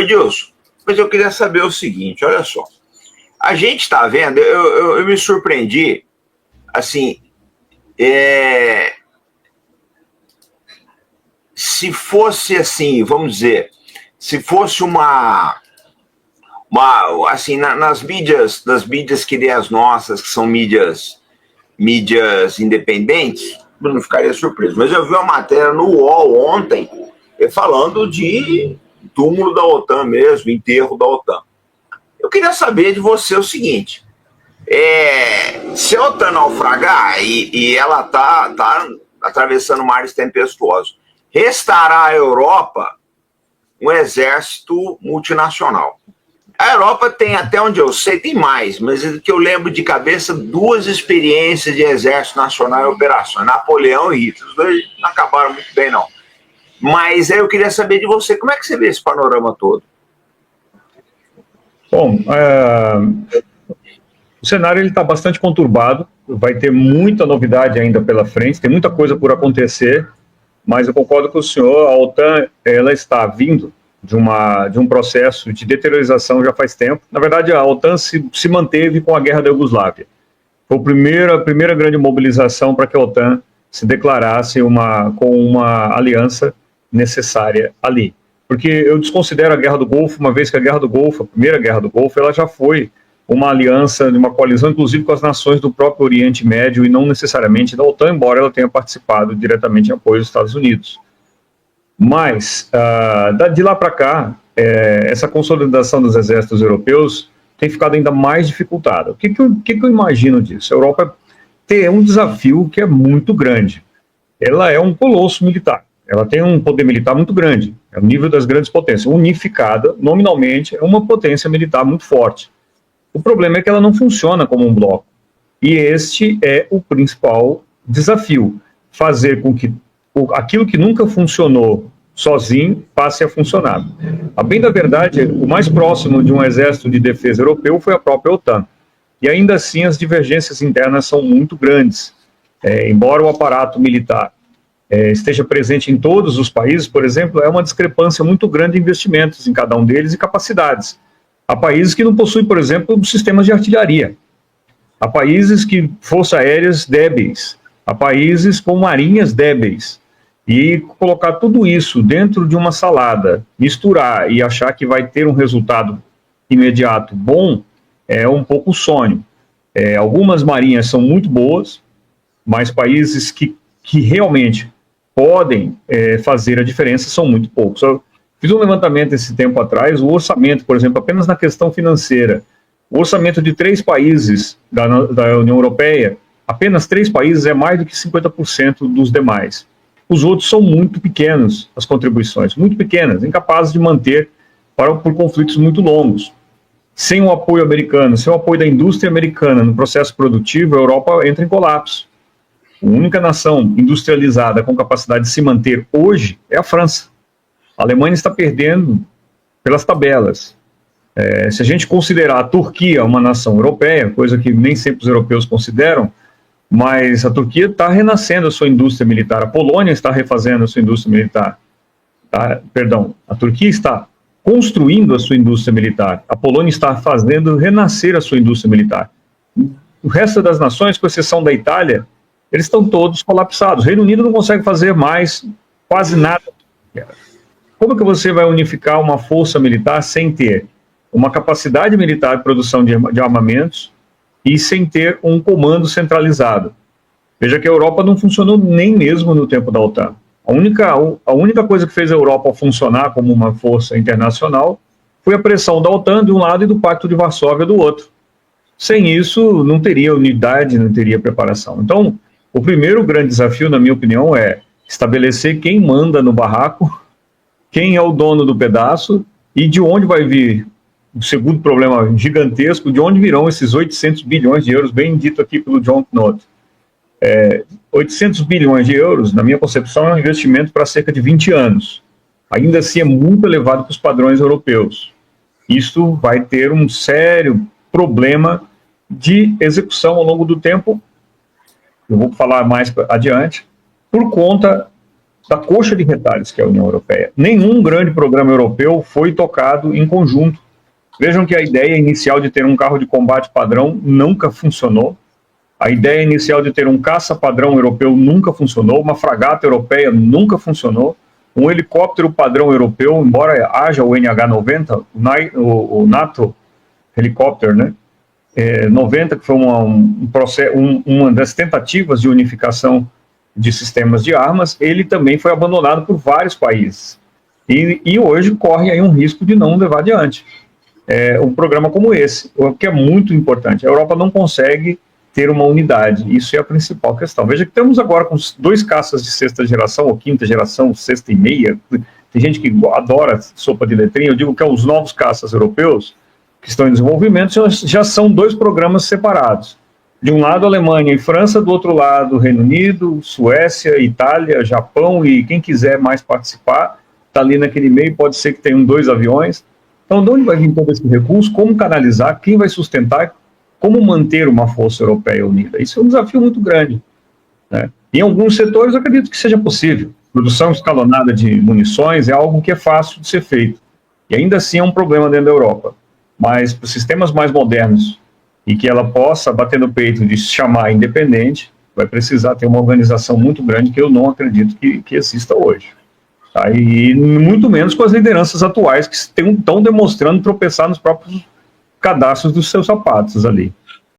Edilson, mas eu queria saber o seguinte, olha só. A gente está vendo, eu me surpreendi, assim, se fosse assim, vamos dizer, se fosse assim, nas mídias que nem as nossas, que são mídias independentes, eu não ficaria surpreso. Mas eu vi uma matéria no UOL ontem falando de túmulo da OTAN mesmo, enterro da OTAN. Eu queria saber de você o seguinte, se a OTAN naufragar e ela está atravessando mares tempestuosos, restará à Europa um exército multinacional. A Europa tem, até onde eu sei, tem mais, mas que eu lembro de cabeça, 2 experiências de exército nacional e operações, Napoleão e Hitler. Os 2 não acabaram muito bem, não. Mas aí eu queria saber de você, como é que você vê esse panorama todo? Bom, o cenário está bastante conturbado, vai ter muita novidade ainda pela frente, tem muita coisa por acontecer, mas eu concordo com o senhor, a OTAN ela está vindo de um processo de deteriorização já faz tempo. Na verdade, a OTAN se manteve com a guerra da Iugoslávia. Foi a primeira grande mobilização para que a OTAN se declarasse com uma aliança necessária ali. Porque eu desconsidero a Guerra do Golfo, uma vez que a Guerra do Golfo, a primeira Guerra do Golfo, ela já foi uma aliança, uma coalizão, inclusive com as nações do próprio Oriente Médio e não necessariamente da OTAN, embora ela tenha participado diretamente em apoio dos Estados Unidos. Mas, de lá para cá, essa consolidação dos exércitos europeus tem ficado ainda mais dificultada. O que eu imagino disso? A Europa tem um desafio que é muito grande. Ela é um colosso militar. Ela tem um poder militar muito grande. É o nível das grandes potências. Unificada, nominalmente, é uma potência militar muito forte. O problema é que ela não funciona como um bloco. E este é o principal desafio. Fazer com que aquilo que nunca funcionou sozinho passe a funcionar. A bem da verdade, o mais próximo de um exército de defesa europeu foi a própria OTAN. E ainda assim as divergências internas são muito grandes. Embora o aparato militar esteja presente em todos os países, por exemplo, é uma discrepância muito grande de investimentos em cada um deles e capacidades. Há países que não possuem, por exemplo, sistemas de artilharia. Há países que forças aéreas débeis. Há países com marinhas débeis. E colocar tudo isso dentro de uma salada, misturar e achar que vai ter um resultado imediato bom, é um pouco sonho. Algumas marinhas são muito boas, mas países que realmente podem fazer a diferença são muito poucos. Eu fiz um levantamento esse tempo atrás, o orçamento, por exemplo, apenas na questão financeira, o orçamento de 3 países da União Europeia, apenas 3 países é mais do que 50% dos demais. Os outros são muito pequenos, as contribuições, muito pequenas, incapazes de manter por conflitos muito longos. Sem o apoio americano, sem o apoio da indústria americana no processo produtivo, a Europa entra em colapso. A única nação industrializada com capacidade de se manter hoje é a França. A Alemanha está perdendo pelas tabelas. Se a gente considerar a Turquia uma nação europeia, coisa que nem sempre os europeus consideram, mas a Turquia está renascendo a sua indústria militar, a Polônia está refazendo a sua indústria militar, a Turquia está construindo a sua indústria militar, a Polônia está fazendo renascer a sua indústria militar. O resto das nações, com exceção da Itália, eles estão todos colapsados. O Reino Unido não consegue fazer mais quase nada. Como que você vai unificar uma força militar sem ter uma capacidade militar de produção de armamentos e sem ter um comando centralizado? Veja que a Europa não funcionou nem mesmo no tempo da OTAN. A única coisa que fez a Europa funcionar como uma força internacional foi a pressão da OTAN de um lado e do Pacto de Varsóvia do outro. Sem isso, não teria unidade, não teria preparação. Então, o primeiro grande desafio, na minha opinião, é estabelecer quem manda no barraco, quem é o dono do pedaço e de onde vai vir o segundo problema gigantesco, de onde virão esses 800 bilhões de euros, bem dito aqui pelo John Knott. 800 bilhões de euros, na minha concepção, é um investimento para cerca de 20 anos. Ainda assim, é muito elevado para os padrões europeus. Isso vai ter um sério problema de execução ao longo do tempo, eu vou falar mais adiante, por conta da coxa de retalhos que é a União Europeia. Nenhum grande programa europeu foi tocado em conjunto. Vejam que a ideia inicial de ter um carro de combate padrão nunca funcionou. A ideia inicial de ter um caça padrão europeu nunca funcionou. Uma fragata europeia nunca funcionou. Um helicóptero padrão europeu, embora haja o NH-90, o NATO helicóptero, né? 90, que foi uma das tentativas de unificação de sistemas de armas, ele também foi abandonado por vários países. E hoje corre aí um risco de não levar adiante. Um programa como esse, o que é muito importante. A Europa não consegue ter uma unidade, isso é a principal questão. Veja que estamos agora com 2 caças de 6ª geração, ou 5ª geração, 6ª e meia. Tem gente que adora sopa de letrinha. Eu digo que os novos caças europeus que estão em desenvolvimento já são 2 programas separados. De um lado, Alemanha e França, do outro lado, Reino Unido, Suécia, Itália, Japão, e quem quiser mais participar, está ali naquele meio, pode ser que tenham 2 aviões. Então, de onde vai vir todo esse recurso? Como canalizar? Quem vai sustentar? Como manter uma força europeia unida? Isso é um desafio muito grande, né? Em alguns setores, eu acredito que seja possível. Produção escalonada de munições é algo que é fácil de ser feito. E ainda assim é um problema dentro da Europa. Mas para os sistemas mais modernos, e que ela possa bater no peito de se chamar independente, vai precisar ter uma organização muito grande que eu não acredito que exista hoje. Tá? E muito menos com as lideranças atuais que estão demonstrando tropeçar nos próprios cadastros dos seus sapatos ali.